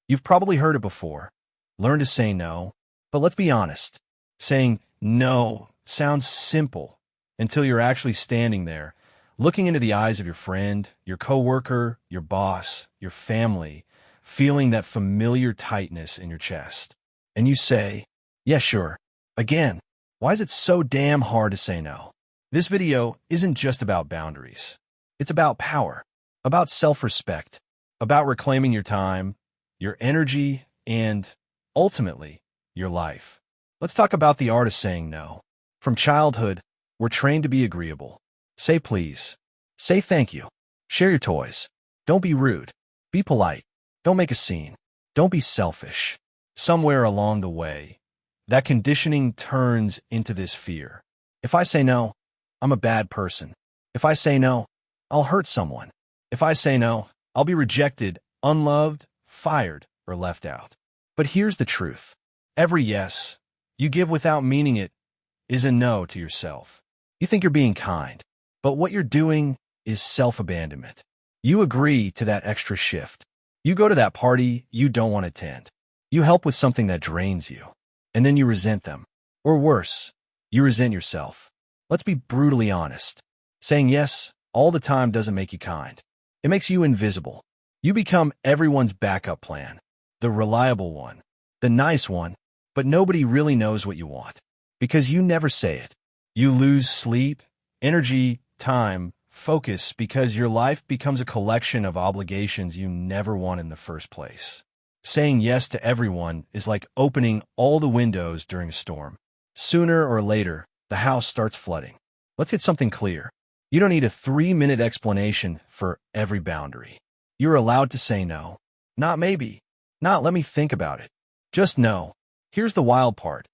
You've probably heard it before. Learn to say no. But let's be honest. Saying no sounds simple until you're actually standing there, looking into the eyes of your friend, your coworker, your boss, your family, feeling that familiar tightness in your chest. And you say, yeah, sure. Again, why is it so damn hard to say no? This video isn't just about boundaries. It's about power, about self-respect, about reclaiming your time, your energy, and, ultimately, your life. Let's talk about the art of saying no. From childhood, we're trained to be agreeable. Say please. Say thank you. Share your toys. Don't be rude. Be polite. Don't make a scene. Don't be selfish. Somewhere along the way, that conditioning turns into this fear. If I say no, I'm a bad person. If I say no, I'll hurt someone. If I say no, I'll be rejected, unloved, fired, or left out. But here's the truth. Every yes you give without meaning it is a no to yourself. You think you're being kind, but what you're doing is self-abandonment. You agree to that extra shift. You go to that party you don't want to attend. You help with something that drains you, and then you resent them. Or worse, you resent yourself. Let's be brutally honest. Saying yes all the time doesn't make you kind. It makes you invisible. You become everyone's backup plan, the reliable one, the nice one, but nobody really knows what you want because you never say it. You lose sleep, energy, time, focus because your life becomes a collection of obligations you never want in the first place. Saying yes to everyone is like opening all the windows during a storm. Sooner or later, the house starts flooding. Let's get something clear. You don't need a 3-minute explanation for every boundary. You're allowed to say no. Not maybe. Not let me think about it. Just no. Here's the wild part.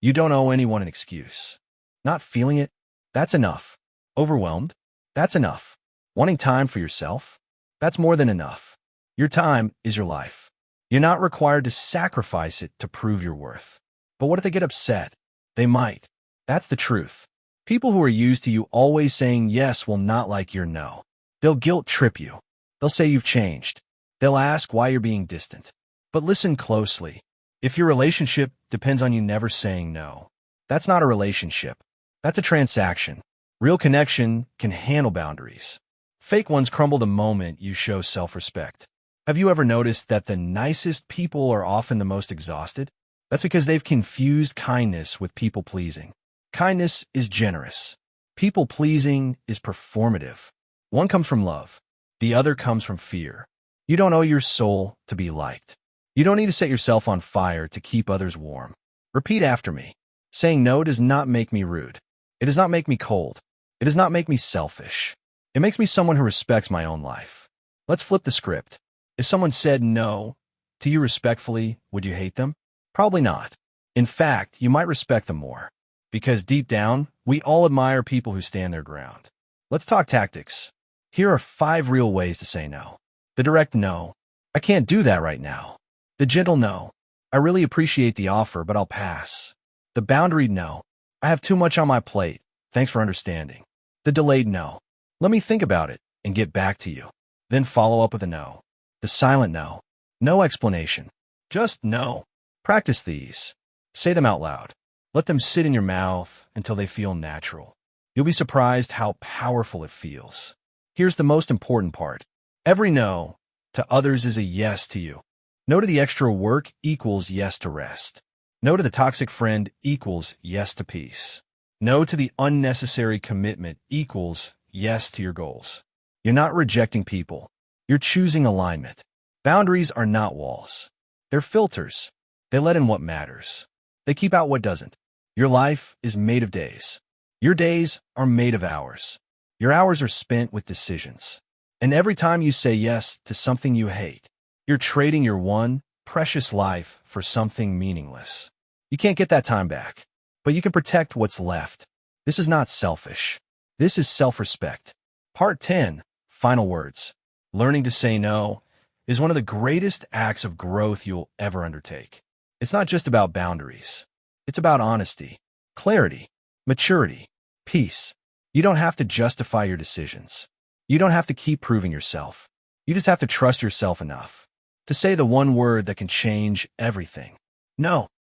You don't owe anyone an excuse. Not feeling it? That's enough. Overwhelmed? That's enough. Wanting time for yourself? That's more than enough. Your time is your life. You're not required to sacrifice it to prove your worth. But what if they get upset? They might. That's the truth. People who are used to you always saying yes will not like your no. They'll guilt trip you. They'll say you've changed. They'll ask why you're being distant. But listen closely. If your relationship depends on you never saying no, that's not a relationship. That's a transaction. Real connection can handle boundaries. Fake ones crumble the moment you show self-respect. Have you ever noticed that the nicest people are often the most exhausted? That's because they've confused kindness with people-pleasing. Kindness is generous. People-pleasing is performative. One comes from love. The other comes from fear. You don't owe your soul to be liked. You don't need to set yourself on fire to keep others warm. Repeat after me. Saying no does not make me rude. It does not make me cold. It does not make me selfish. It makes me someone who respects my own life. Let's flip the script. If someone said no to you respectfully, would you hate them? Probably not. In fact, you might respect them more. Because deep down, we all admire people who stand their ground. Let's talk tactics. Here are 5 real ways to say no. The direct no. I can't do that right now. The gentle no. I really appreciate the offer, but I'll pass. The boundaried no. I have too much on my plate. Thanks for understanding. The delayed no. Let me think about it and get back to you. Then follow up with a no. The silent no. No explanation. Just no. Practice these. Say them out loud. Let them sit in your mouth until they feel natural. You'll be surprised how powerful it feels. Here's the most important part. Every no to others is a yes to you. No to the extra work equals yes to rest. No to the toxic friend equals yes to peace. No to the unnecessary commitment equals yes to your goals. You're not rejecting people. You're choosing alignment. Boundaries are not walls. They're filters. They let in what matters. They keep out what doesn't. Your life is made of days. Your days are made of hours. Your hours are spent with decisions. And every time you say yes to something you hate, you're trading your one precious life for something meaningless. You can't get that time back, but you can protect what's left. This is not selfish. This is self-respect. Part 10, Final Words. Learning to say no is one of the greatest acts of growth you'll ever undertake. It's not just about boundaries. It's about honesty, clarity, maturity, peace. You don't have to justify your decisions. You don't have to keep proving yourself. You just have to trust yourself enough to say the one word that can change everything. No.